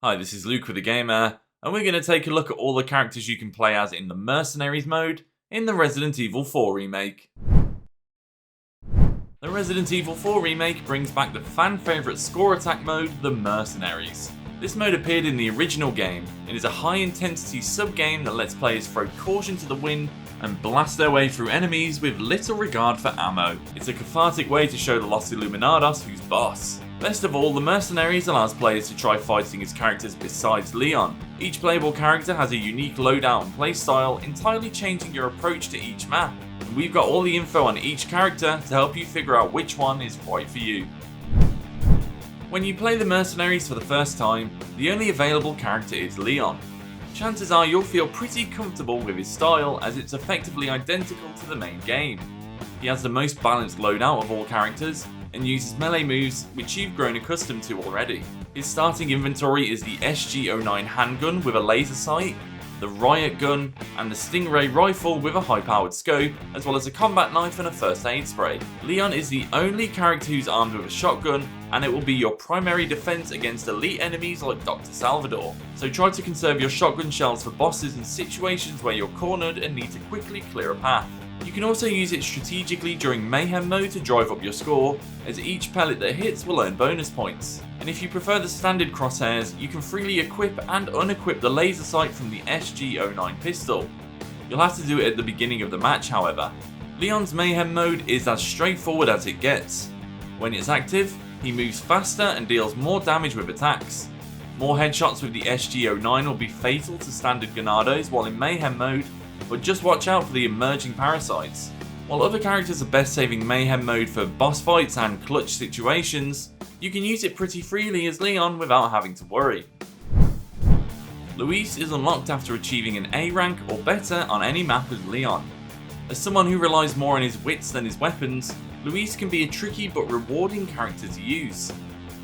Hi, this is Luke with the Gamer, and we're going to take a look at all the characters you can play as in the Mercenaries mode in the Resident Evil 4 remake. The Resident Evil 4 remake brings back the fan favourite score attack mode, the Mercenaries. This mode appeared in the original game and is a high intensity sub-game that lets players throw caution to the wind and blast their way through enemies with little regard for ammo. It's a cathartic way to show the Los Illuminados who's boss. Best of all, the Mercenaries allows players to try fighting as characters besides Leon. Each playable character has a unique loadout and playstyle, entirely changing your approach to each map. And we've got all the info on each character to help you figure out which one is right for you. When you play the Mercenaries for the first time, the only available character is Leon. Chances are you'll feel pretty comfortable with his style as it's effectively identical to the main game. He has the most balanced loadout of all characters and uses melee moves which you've grown accustomed to already. His starting inventory is the SG-09 handgun with a laser sight, the riot gun, and the Stingray rifle with a high-powered scope, as well as a combat knife and a first aid spray. Leon is the only character who's armed with a shotgun, and it will be your primary defense against elite enemies like Dr. Salvador. So try to conserve your shotgun shells for bosses and situations where you're cornered and need to quickly clear a path. You can also use it strategically during Mayhem mode to drive up your score, as each pellet that hits will earn bonus points. And if you prefer the standard crosshairs, you can freely equip and unequip the laser sight from the SG-09 pistol. You'll have to do it at the beginning of the match, however. Leon's Mayhem mode is as straightforward as it gets. When it's active, he moves faster and deals more damage with attacks. More headshots with the SG-09 will be fatal to standard Ganados while in Mayhem mode, but just watch out for the emerging parasites. While other characters are best saving Mayhem mode for boss fights and clutch situations, you can use it pretty freely as Leon without having to worry. Luis is unlocked after achieving an A rank or better on any map as Leon. As someone who relies more on his wits than his weapons, Luis can be a tricky but rewarding character to use.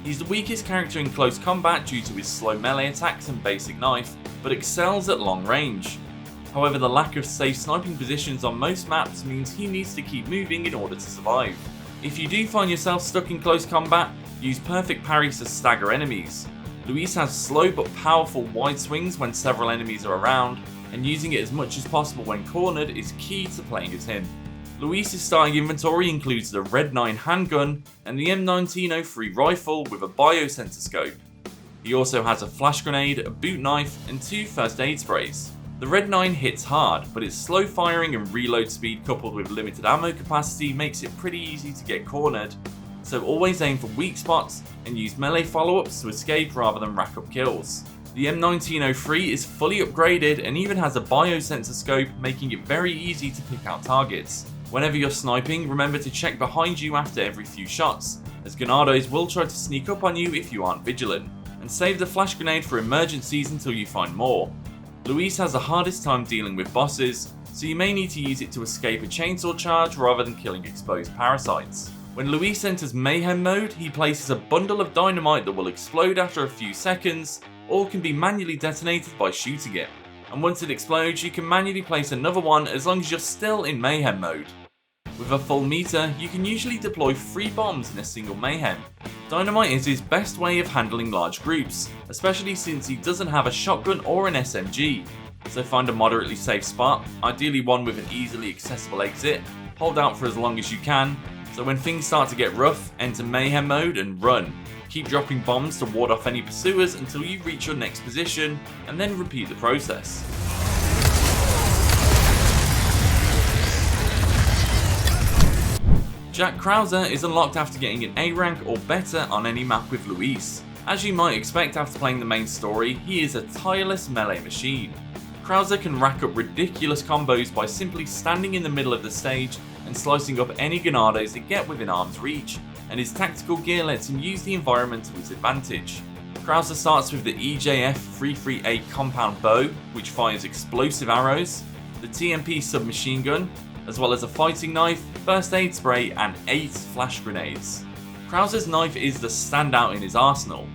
He's the weakest character in close combat due to his slow melee attacks and basic knife, but excels at long range. However, the lack of safe sniping positions on most maps means he needs to keep moving in order to survive. If you do find yourself stuck in close combat, use perfect parries to stagger enemies. Luis has slow but powerful wide swings when several enemies are around, and using it as much as possible when cornered is key to playing as him. Luis's starting inventory includes the Red 9 handgun and the M1903 rifle with a biosensor scope. He also has a flash grenade, a boot knife, and 2 first aid sprays. The Red 9 hits hard, but its slow firing and reload speed coupled with limited ammo capacity makes it pretty easy to get cornered, so always aim for weak spots and use melee follow-ups to escape rather than rack up kills. The M1903 is fully upgraded and even has a biosensor scope, making it very easy to pick out targets. Whenever you're sniping, remember to check behind you after every few shots, as Ganados will try to sneak up on you if you aren't vigilant, and save the flash grenade for emergencies until you find more. Luis has the hardest time dealing with bosses, so you may need to use it to escape a chainsaw charge rather than killing exposed parasites. When Luis enters Mayhem mode, he places a bundle of dynamite that will explode after a few seconds, or can be manually detonated by shooting it. And once it explodes, you can manually place another one as long as you're still in Mayhem mode. With a full meter, you can usually deploy 3 bombs in a single Mayhem. Dynamite is his best way of handling large groups, especially since he doesn't have a shotgun or an SMG. So find a moderately safe spot, ideally one with an easily accessible exit, hold out for as long as you can, so when things start to get rough, enter Mayhem mode and run. Keep dropping bombs to ward off any pursuers until you reach your next position, and then repeat the process. Jack Krauser is unlocked after getting an A rank or better on any map with Luis. As you might expect after playing the main story, he is a tireless melee machine. Krauser can rack up ridiculous combos by simply standing in the middle of the stage and slicing up any Ganados that get within arm's reach, and his tactical gear lets him use the environment to his advantage. Krauser starts with the EJF 338 compound bow, which fires explosive arrows, the TMP submachine gun, as well as a fighting knife, first aid spray, and 8 flash grenades. Krauser's knife is the standout in his arsenal.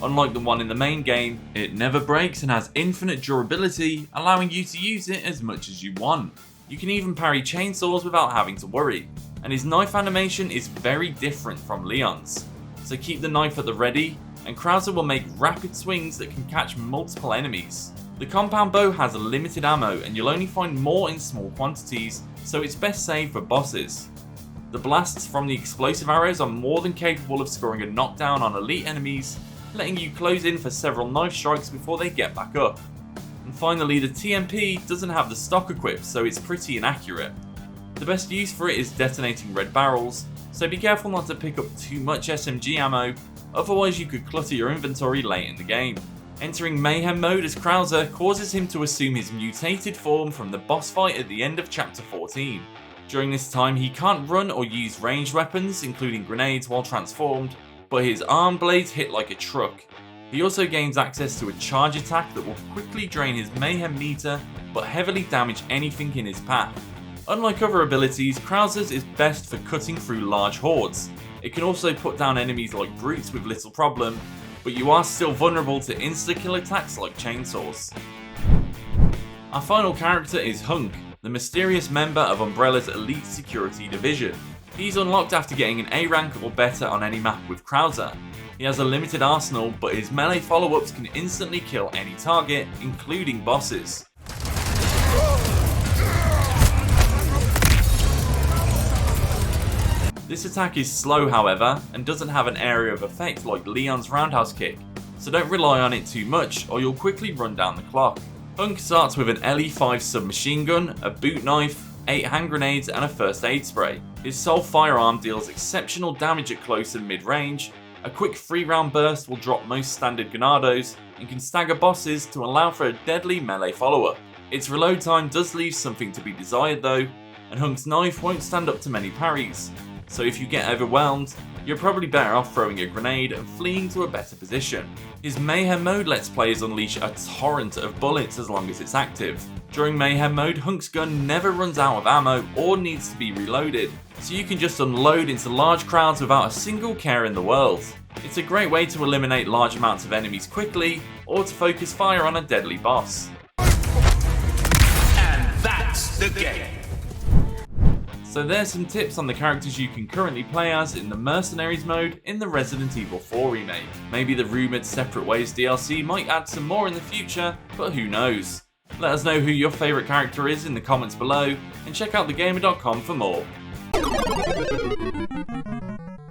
Unlike the one in the main game, it never breaks and has infinite durability, allowing you to use it as much as you want. You can even parry chainsaws without having to worry, and his knife animation is very different from Leon's. So keep the knife at the ready and Krauser will make rapid swings that can catch multiple enemies. The compound bow has limited ammo and you'll only find more in small quantities, so it's best saved for bosses. The blasts from the explosive arrows are more than capable of scoring a knockdown on elite enemies, letting you close in for several knife strikes before they get back up. And finally, the TMP doesn't have the stock equipped, so it's pretty inaccurate. The best use for it is detonating red barrels, so be careful not to pick up too much SMG ammo, otherwise you could clutter your inventory late in the game. Entering Mayhem mode as Krauser causes him to assume his mutated form from the boss fight at the end of chapter 14. During this time he can't run or use ranged weapons, including grenades, while transformed, but his arm blades hit like a truck. He also gains access to a charge attack that will quickly drain his Mayhem meter, but heavily damage anything in his path. Unlike other abilities, Krauser's is best for cutting through large hordes. It can also put down enemies like brutes with little problem, but you are still vulnerable to insta-kill attacks like chainsaws. Our final character is Hunch, the mysterious member of Umbrella's elite security division. He's unlocked after getting an A rank or better on any map with Krauser. He has a limited arsenal, but his melee follow-ups can instantly kill any target, including bosses. This attack is slow however, and doesn't have an area of effect like Leon's roundhouse kick, so don't rely on it too much or you'll quickly run down the clock. Hunch starts with an LE5 submachine gun, a boot knife, 8 hand grenades and a first aid spray. His sole firearm deals exceptional damage at close and mid range, a quick 3-round burst will drop most standard granados, and can stagger bosses to allow for a deadly melee follow-up. Its reload time does leave something to be desired though, and Hunch's knife won't stand up to many parries, so if you get overwhelmed, you're probably better off throwing a grenade and fleeing to a better position. His Mayhem mode lets players unleash a torrent of bullets as long as it's active. During Mayhem mode, Hunch's gun never runs out of ammo or needs to be reloaded, so you can just unload into large crowds without a single care in the world. It's a great way to eliminate large amounts of enemies quickly, or to focus fire on a deadly boss. And that's the game. So there's some tips on the characters you can currently play as in the Mercenaries mode in the Resident Evil 4 remake. Maybe the rumoured Separate Ways DLC might add some more in the future, but who knows. Let us know who your favourite character is in the comments below, and check out thegamer.com for more.